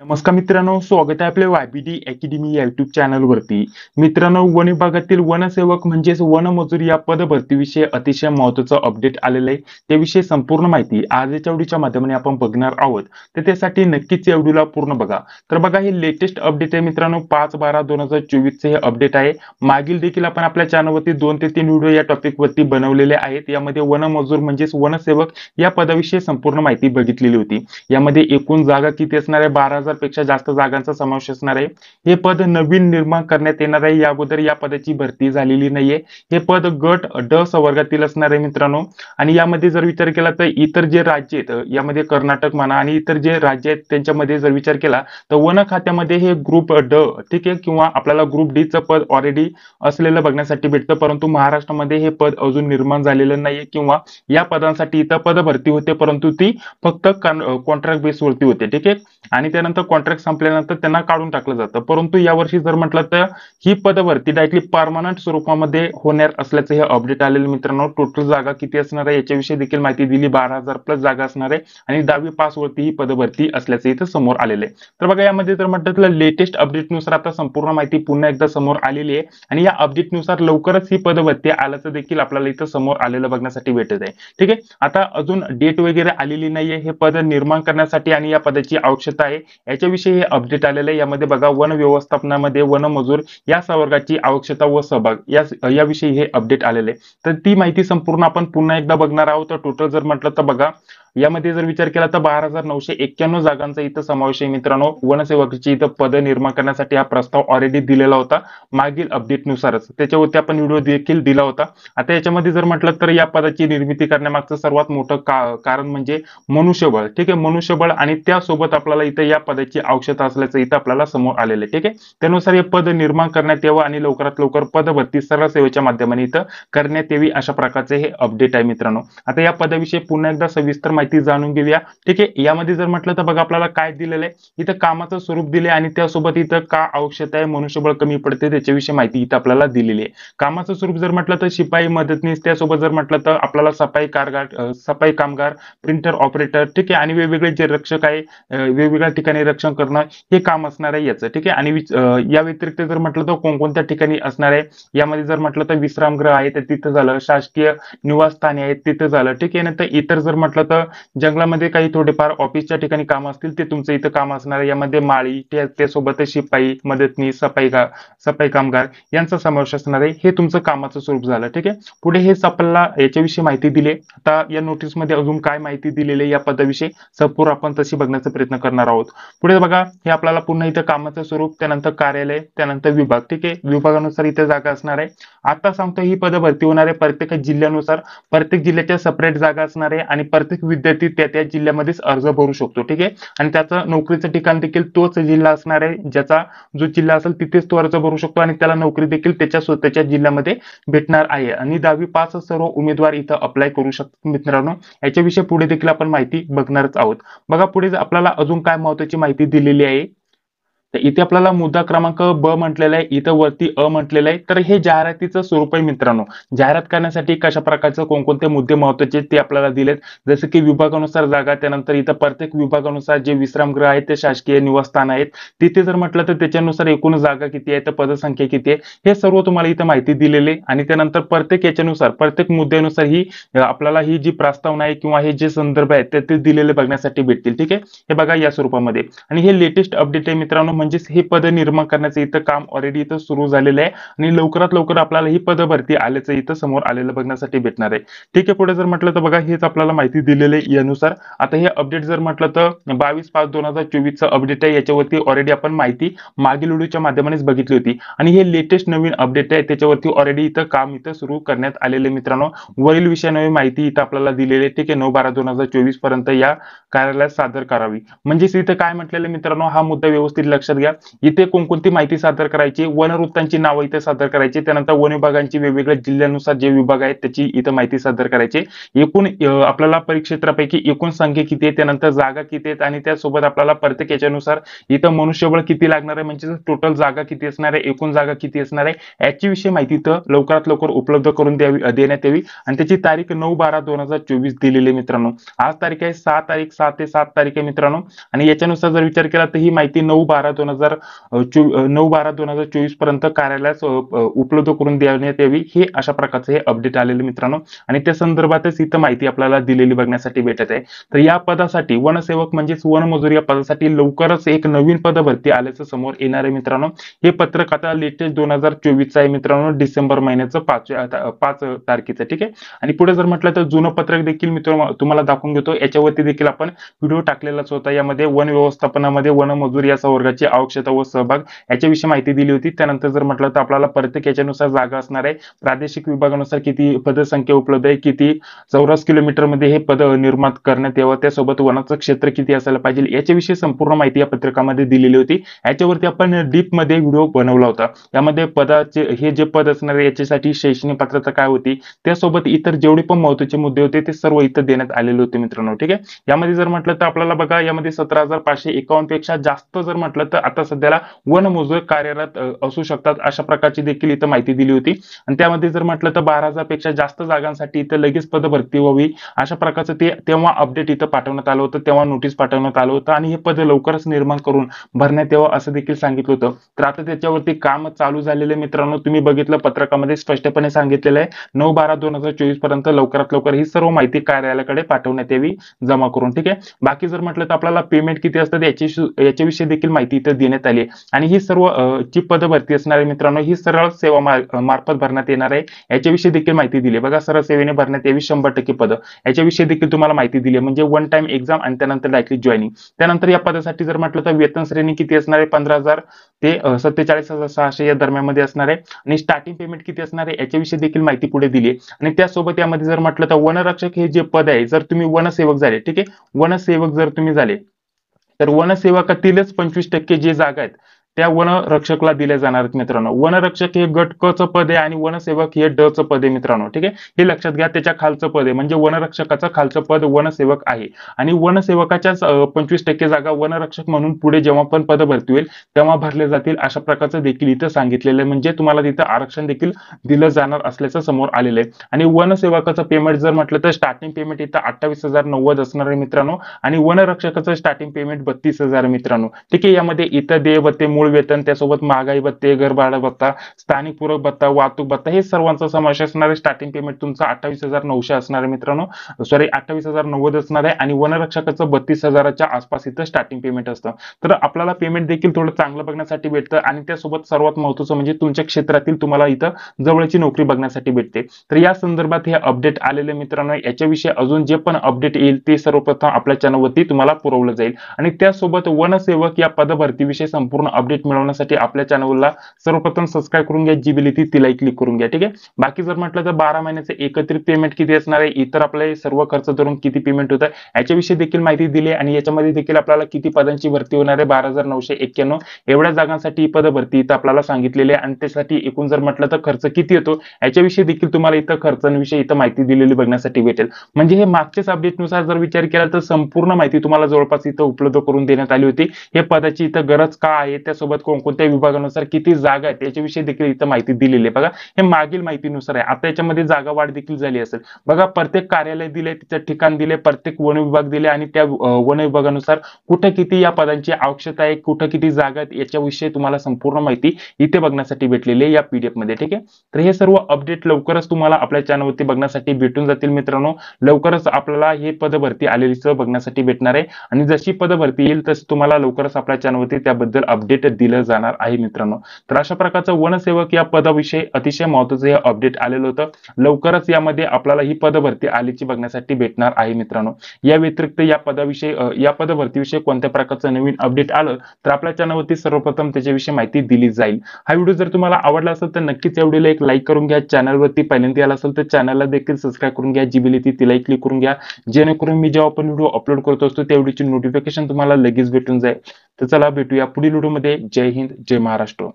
नमस्कार मित्रांनो, स्वागत आहे आपल्या YBD अकॅडमी या युट्यूब चॅनलवरती. मित्रांनो, वन विभागातील वनसेवक म्हणजेच वनमजूर या पदभरतीविषयी अतिशय महत्त्वाचं अपडेट आलेलं आहे. त्याविषयी संपूर्ण माहिती आज याच्या व्हिडिओच्या माध्यमाने आपण बघणार आहोत. तर त्यासाठी नक्कीच या व्हिडिओला पूर्ण बघा. तर बघा, हे लेटेस्ट अपडेट आहे मित्रांनो, 5/12/2024 चे हे अपडेट आहे. मागील देखील आपण आपल्या चॅनलवरती 2 ते 3 व्हिडिओ या टॉपिकवरती बनवलेले आहेत. यामध्ये वनमजूर म्हणजेच वनसेवक या पदाविषयी संपूर्ण माहिती बघितलेली होती. यामध्ये एकूण जागा किती असणार आहे? 12,000 पेक्षा जास्त जागांचा समावेश असणार आहे. हे पद नवीन निर्माण करण्यात येणार आहे. या अगोदर या पदाची भरती झालेली नाहीये. हे पद गट ड संवर्गातील असणार आहे मित्रांनो. आणि यामध्ये जर विचार केला तर इतर जे राज्य आहेत, यामध्ये कर्नाटक म्हणा आणि इतर जे राज्य आहेत त्यांच्यामध्ये जर विचार केला तर वन खात्यामध्ये हे ग्रुप ड, ठीक आहे, किंवा आपल्याला ग्रुप डी चं पद ऑलरेडी असलेलं बघण्यासाठी भेटतं. परंतु महाराष्ट्रामध्ये हे पद अजून निर्माण झालेलं नाहीये किंवा या पदांसाठी इथं पद भरती होते, परंतु ती फक्त कॉन्ट्रॅक्ट बेसवरती होते, ठीक आहे. आणि त्यानंतर कॉन्ट्रॅक्ट संपल्यानंतर त्यांना काढून टाकलं जातं. परंतु यावर्षी जर म्हटलं तर ही पदभरती डायरेक्टली परमनंट स्वरूपामध्ये होणार असल्याचं हे अपडेट आलेलं मित्रांनो. टोटल जागा किती असणार आहे याच्याविषयी देखील माहिती दिली. 12,000 प्लस जागा असणार आहे आणि 10वी पास वरती ही पदभरती असल्याचं इथं समोर आलेलं आहे. तर बघा, यामध्ये जर म्हटलं तर लेटेस्ट अपडेटनुसार आता संपूर्ण माहिती पुन्हा एकदा समोर आलेली आहे आणि या अपडेटनुसार लवकरच ही पदभरती आल्याचं देखील आपल्याला इथं समोर आलेलं बघण्यासाठी भेटत आहे, ठीक आहे. आता अजून डेट वगैरे आलेली नाहीये. हे पद निर्माण करण्यासाठी आणि या पदाची आवश्यकता आहे याच्याविषयी हे अपडेट आलेलं आहे. यामध्ये बघा, वन व्यवस्थापनामध्ये वनमजूर या संवर्गाची आवश्यकता व सहभाग याविषयी हे अपडेट आलेले आहे. तर ती माहिती संपूर्ण आपण पुन्हा एकदा बघणार आहोत. तर टोटल जर म्हटलं तर बघा, यामध्ये जर विचार केला तर 12,991 जागांचा इथं समावेश आहे मित्रांनो. वनसेवकाची इथं पद निर्माण करण्यासाठी हा प्रस्ताव ऑलरेडी दिलेला होता मागील अपडेटनुसारच. त्याच्यावरती आपण व्हिडिओ देखील दिला होता. आता याच्यामध्ये जर म्हटलं तर या पदाची निर्मिती करण्यामागचं सर्वात मोठं कारण म्हणजे मनुष्यबळ, ठीक आहे. मनुष्यबळ आणि त्यासोबत आपल्याला इथं या पदाची आवश्यकता असल्याचं इथं आपल्याला समोर आलेलं आहे, ठीक आहे. त्यानुसार हे पद निर्माण करण्यात यावं आणि लवकरात लवकर पदभरती सरळ सेवेच्या माध्यमाने इथं करण्यात यावी, अशा प्रकारचे हे अपडेट आहे मित्रांनो. आता या पदाविषयी पुन्हा एकदा सविस्तर माहिती जाणून घेऊया, ठीक आहे. यामध्ये जर म्हटलं तर बघा, आपल्याला काय दिलेलं आहे इथं, कामाचं स्वरूप दिले आणि त्यासोबत इथं का आवश्यकता आहे, मनुष्यबळ कमी पडते त्याच्याविषयी माहिती इथं आपल्याला दिलेली आहे. कामाचं स्वरूप जर म्हटलं तर शिपाई, मदतनीस, त्यासोबत जर म्हटलं तर आपल्याला सफाई कामगार, प्रिंटर ऑपरेटर, ठीक आहे, आणि वेगवेगळे जे रक्षक आहे, वेगवेगळ्या ठिकाणी रक्षण करणं हे काम असणार आहे याचं, ठीक आहे. आणि या व्यतिरिक्त जर म्हटलं तर कोणकोणत्या ठिकाणी असणार आहे, यामध्ये जर म्हटलं तर विश्रामगृह आहे तर तिथं झालं, शासकीय निवासस्थाने आहेत तिथं झालं, ठीक आहे. नंतर इतर जर म्हटलं तर जंगलामध्ये काही थोडेफार ऑफिसच्या ठिकाणी काम असतील ते तुमचं इथं काम असणार आहे. यामध्ये माळी, त्यासोबत शिपाई, मदतनीस, सफाई कामगार यांचा समावेश असणार आहे. हे तुमचं कामाचं स्वरूप झालं, ठीक आहे. पुढे हेच आपल्याला याच्याविषयी माहिती दिली. आता या नोटीसमध्ये अजून काय माहिती दिलेली आहे या पदाविषयी संपूर्ण आपण तशी बघण्याचा प्रयत्न करणार आहोत. पुढे बघा, हे आपल्याला पुन्हा इथं कामाचं स्वरूप, त्यानंतर कार्यालय, त्यानंतर विभाग, ठीक आहे. विभागानुसार इथे जागा असणार आहे. आता सांगतो, ही पद भरती होणार आहे प्रत्येक जिल्ह्यानुसार. प्रत्येक जिल्ह्याच्या सेपरेट जागा असणार आहे आणि प्रत्येक विद्यार्थी त्या जिल्ह्यामध्येच अर्ज भरू शकतो, ठीक आहे. आणि त्याचं नोकरीचं ठिकाण देखील तोच जिल्हा असणार आहे. ज्याचा जो जिल्हा असेल तिथेच तो अर्ज भरू शकतो आणि त्याला नोकरी देखील त्याच्या स्वतःच्या जिल्ह्यामध्ये भेटणार आहे. आणि 10वी पास सर्व उमेदवार इथं अप्लाय करू शकतात मित्रांनो. याच्याविषयी पुढे देखील आपण माहिती बघणारच आहोत. बघा, पुढे आपल्याला अजून काय महत्त्वाची माहिती दिलेली आहे. तर इथे आपल्याला मुद्दा क्रमांक ब म्हटलेला आहे, इथं वरती अ म्हटलेलं आहे. तर हे जाहिरातीचं स्वरूप आहे मित्रांनो. जाहिरात करण्यासाठी कशा प्रकारचं कोणकोणते मुद्दे महत्त्वाचे ते आपल्याला दिलेत, जसं की विभागानुसार जागा, त्यानंतर इथं प्रत्येक विभागानुसार जे विश्रामगृह आहेत ते शासकीय निवासस्थान आहेत तिथे जर म्हटलं तर त्याच्यानुसार एकूण जागा किती आहे, तर पदसंख्या किती आहे, हे सर्व तुम्हाला इथं माहिती दिलेली आहे. आणि त्यानंतर प्रत्येक याच्यानुसार, प्रत्येक मुद्द्यानुसार ही आपल्याला ही जी प्रस्तावना आहे किंवा हे जे संदर्भ आहेत ते दिलेले बघण्यासाठी भेटतील, ठीक आहे. हे बघा या स्वरूपामध्ये. आणि हे लेटेस्ट अपडेट आहे मित्रांनो. म्हणजेच हे पद निर्माण करण्याचं इथं काम ऑलरेडी इथं सुरू झालेलं आहे आणि लवकरात लवकर आपल्याला ही पद भरती आल्याचं इथं समोर आलेलं बघण्यासाठी भेटणार आहे, ठीक आहे. पुढे जर म्हटलं तर बघा, हेच आपल्याला माहिती दिलेलं आहे यानुसार. आता हे अपडेट जर म्हटलं तर 22/5/2024 चं अपडेट आहे. याच्यावरती ऑलरेडी आपण माहिती मागील व्हिडिओच्या माध्यमानेच बघितली होती आणि हे लेटेस्ट नवीन अपडेट आहे. त्याच्यावरती ऑलरेडी इथं काम इथं सुरू करण्यात आलेले मित्रांनो. वरील विषयाने माहिती इथं आपल्याला दिलेली आहे, ठीक आहे. 9/12/2024 पर्यंत या कार्यालयात सादर करावी. म्हणजेच इथं काय म्हटलेलं मित्रांनो, हा मुद्दा व्यवस्थित लक्षात लक्षात घ्या. इथे कोणकोणती माहिती सादर करायची, वनवृत्तांची नावं इथे सादर करायची, त्यानंतर वन विभागांची वेगवेगळ्या जिल्ह्यानुसार जे विभाग आहेत त्याची इथं माहिती सादर करायची. एकूण आपल्याला परिक्षेत्रापैकी एकूण संख्या किती आहे, त्यानंतर जागा किती आहेत आणि त्यासोबत आपल्याला प्रत्येक याच्यानुसार इथं मनुष्यबळ किती लागणार आहे, म्हणजे टोटल जागा किती असणार आहे, एकूण जागा किती असणार आहे याची विषयी माहिती इथं लवकरात लवकर उपलब्ध करून देण्यात यावी. आणि त्याची तारीख 9/12/2024 दिलेली आहे मित्रांनो. आज तारीख आहे 6 तारीख आहे मित्रांनो. आणि याच्यानुसार जर विचार केला तर ही माहिती 9/12/2024 पर्यंत कार्यालयास उपलब्ध करून देण्यात यावी. हे अशा प्रकारचे हे अपडेट आलेले मित्रांनो. आणि त्या संदर्भातच इथं माहिती आपल्याला दिलेली बघण्यासाठी भेटत आहे. तर या पदासाठी वनसेवक म्हणजेच वनमजूर या पदासाठी लवकरच एक नवीन पद भरती आल्याचं समोर येणार आहे मित्रांनो. हे पत्रक आता लेटेस्ट 2024 आहे मित्रांनो, डिसेंबर महिन्याचं 5 तारखेचं. ठीक आहे. आणि पुढे जर म्हटलं तर जुनं पत्रक देखील मित्रांनो तुम्हाला दाखवून घेतो. याच्यावरती देखील आपण व्हिडिओ टाकलेलाच होता. यामध्ये वन व्यवस्थापनामध्ये वनमजूर या संवर्गाची आवश्यकता व सहभाग याच्याविषयी माहिती दिली होती. त्यानंतर जर म्हटलं तर आपल्याला प्रत्येक याच्यानुसार जागा असणार आहे, प्रादेशिक विभागानुसार किती पदसंख्या उपलब्ध आहे, किती चौरस किलोमीटर मध्ये हे पद निर्माण करण्यात यावं, त्यासोबत वनाचं क्षेत्र किती असायला पाहिजे याच्याविषयी संपूर्ण माहिती या पत्रकामध्ये दिलेली होती. याच्यावरती आपण डीप मध्ये व्हिडिओ बनवला होता. यामध्ये पदाचे हे जे पद असणार आहे याच्यासाठी शैक्षणिक पात्रता काय होती, त्यासोबत इतर जेवढे पण महत्त्वाचे मुद्दे होते ते सर्व इथं देण्यात आलेले होते मित्रांनो. ठीक आहे. यामध्ये जर म्हटलं तर आपल्याला बघा यामध्ये 17,551 पेक्षा जास्त जर म्हटलं तर आता सध्याला वनमजूर कार्यरत असू शकतात अशा प्रकारची देखील इथं माहिती दिली होती. आणि त्यामध्ये जर म्हटलं तर 12,000 पेक्षा जास्त जागांसाठी इथं लगेच पद भरती व्हावी अशा प्रकारचं ते तेव्हा अपडेट इथं पाठवण्यात आलं होतं, तेव्हा नोटीस पाठवण्यात आलं होतं. आणि हे पद लवकरच निर्माण करून भरण्यात यावं असं देखील सांगितलं होतं. तर आता त्याच्यावरती काम चालू झालेले मित्रांनो. तुम्ही बघितलं पत्रकामध्ये स्पष्टपणे सांगितलेलं आहे 9/12/2024 पर्यंत लवकरात लवकर ही सर्व माहिती कार्यालयाकडे पाठवण्यात यावी जमा करून. ठीक आहे. बाकी जर म्हटलं तर आपल्याला पेमेंट किती असतं याच्याविषयी देखील माहिती इथं देण्यात आली आहे. आणि ही सर्व जी पद भरती असणार आहे मित्रांनो ही सरळ सेवा मार्फत भरण्यात येणार आहे याच्याविषयी देखील माहिती दिली. बघा सरळ सेवेने भरण्यात यावी 100% पद याच्याविषयी देखील तुम्हाला माहिती दिली, म्हणजे वन टाइम एक्झाम आणि त्यानंतर डायरेक्टली जॉईनिंग. त्यानंतर या पदासाठी जर म्हटलं तर वेतन श्रेणी किती असणार आहे, 15,000 ते 47,600 या दरम्यान असणार आहे. आणि स्टार्टिंग पेमेंट किती असणार आहे याच्याविषयी देखील माहिती पुढे दिली आहे. आणि त्यासोबत यामध्ये जर म्हटलं तर वनरक्षक हे जे पद आहे, जर तुम्ही वनसेवक झाले, ठीक आहे, वनसेवक जर तुम्ही झाले तर वनसेवकातीलच 25% जे जागा आहेत त्या वनरक्षकला दिल्या जाणार आहेत मित्रांनो. वनरक्षक हे गट क चं पद आहे आणि वनसेवक हे ड चं पद आहे मित्रांनो. ठीक आहे. हे लक्षात घ्या. त्याच्या खालचं पद आहे, म्हणजे वनरक्षकाचं खालचं पद वनसेवक आहे. आणि वनसेवकाच्याच 25% जागा वनरक्षक म्हणून पुढे जेव्हा पण पद भरती होईल तेव्हा भरले जातील अशा प्रकारचं देखील इथं सांगितलेलं आहे. म्हणजे तुम्हाला तिथं आरक्षण देखील दिलं जाणार असल्याचं समोर आलेलं आहे. आणि वनसेवकाचं पेमेंट जर म्हटलं तर स्टार्टिंग पेमेंट इथं 28,090 असणार आहे मित्रांनो. आणि वनरक्षकाचं स्टार्टिंग पेमेंट 32,000 मित्रांनो. ठीक आहे. यामध्ये इतर देय भत्ते, मूळ वेतन, त्यासोबत महागाई भत्ते, घर भाडं भत्ता, स्थानिक पूरक भत्ता, वाहतूक भत्ता हे सर्वांचा समावेश असणार आहे. स्टार्टिंग पेमेंट तुमचं 28,900 असणार आहे मित्रांनो, सॉरी 28,090 असणार आहे. आणि वनरक्षकाचं 32,000च्या आसपास इथं स्टार्टिंग पेमेंट असतं. तर आपल्याला पेमेंट देखील थोडं चांगलं बघण्यासाठी भेटतं. आणि त्यासोबत सर्वात महत्त्वाचं म्हणजे तुमच्या क्षेत्रातील तुम्हाला इथं जवळची नोकरी बघण्यासाठी भेटते. तर या संदर्भात हे अपडेट आलेले मित्रांनो. याच्याविषयी अजून जे पण अपडेट येईल ते सर्वप्रथम आपल्या चॅनलवरती तुम्हाला पुरवलं जाईल. आणि त्यासोबत वनसेवक या पदभरतीविषयी संपूर्ण अपडेट मिळवण्यासाठी आपल्या चॅनलला सर्वप्रथम सबस्क्राईब करून घ्या, जी बेल येते तिलाही क्लिक करून घ्या. ठीक आहे. बाकी जर म्हटलं तर 12 महिन्याचे एकत्रित पेमेंट किती असणार आहे, इतर आपले सर्व खर्च धरून किती पेमेंट होतं याच्याविषयी देखील माहिती दिली आहे. आणि याच्यामध्ये देखील आपल्याला किती पदांची भरती होणार आहे, 12,991 एवढ्या जागांसाठी ही पद भरती इथं आपल्याला सांगितलेली आहे. आणि त्यासाठी एकूण जर म्हटलं तर खर्च किती येतो याच्याविषयी देखील तुम्हाला इथं खर्चांविषयी इथं माहिती दिलेली बघण्यासाठी भेटेल. म्हणजे हे मागच्याच अपडेटनुसार जर विचार केला तर संपूर्ण माहिती तुम्हाला जवळपास इथं उपलब्ध करून देण्यात आली होती. हे पदाची इथं गरज का आहे, त्यासोबत कोणकोणत्या विभागानुसार किती जागा आहेत याच्याविषयी देखील इथं माहिती दिलेली आहे. बघा हे मागील माहितीनुसार आहे. आता याच्यामध्ये जागा वाढ देखील झाली असेल. बघा प्रत्येक कार्यालय दिले, तिचं ठिकाण दिले, प्रत्येक वन विभाग दिले आणि त्या वन विभागानुसार कुठे किती या पदांची आवश्यकता आहे, कुठे किती जागा आहेत याच्याविषयी तुम्हाला संपूर्ण माहिती इथे बघण्यासाठी भेटलेली आहे या पीडीएफ मध्ये. ठीक आहे. तर हे सर्व अपडेट लवकरच तुम्हाला आपल्या चॅनलवरती बघण्यासाठी भेटून जातील मित्रांनो. लवकरच आपल्याला हे पद भरती आलेलीच बघण्यासाठी भेटणार आहे. आणि जशी पद भरती येईल तशी तुम्हाला लवकरच आपल्या चॅनलवरती त्याबद्दल अपडेट दिलं जाणार आहे मित्रांनो. तर अशा प्रकारचं वनसेवक या पदाविषयी अतिशय महत्त्वाचं हे अपडेट आलेलं होतं. लवकरच यामध्ये आपल्याला ही पद भरती आलीची बघण्यासाठी भेटणार आहे मित्रांनो. या व्यतिरिक्त या पद भरतीविषयी कोणत्या प्रकारचं नवीन अपडेट आलं तर आपल्या चॅनलवरती सर्वप्रथम त्याच्याविषयी माहिती दिली जाईल. हा व्हिडिओ जर तुम्हाला आवडला असेल तर नक्कीच या व्हिडिओला एक लाईक करून घ्या. चॅनलवरती पहिल्यांदा आला असेल तर चॅनलला देखील सबस्क्राईब करून घ्या, जी बेल येते तिलाही क्लिक करून घ्या, जेणेकरून मी जेव्हा पण व्हिडिओ अपलोड करत असतो त्या व्हिडिओची नोटिफिकेशन तुम्हाला लगेच भेटून जाईल. तर चला भेटूया पुढील व्हिडिओमध्ये. जय हिंद, जय महाराष्ट्र.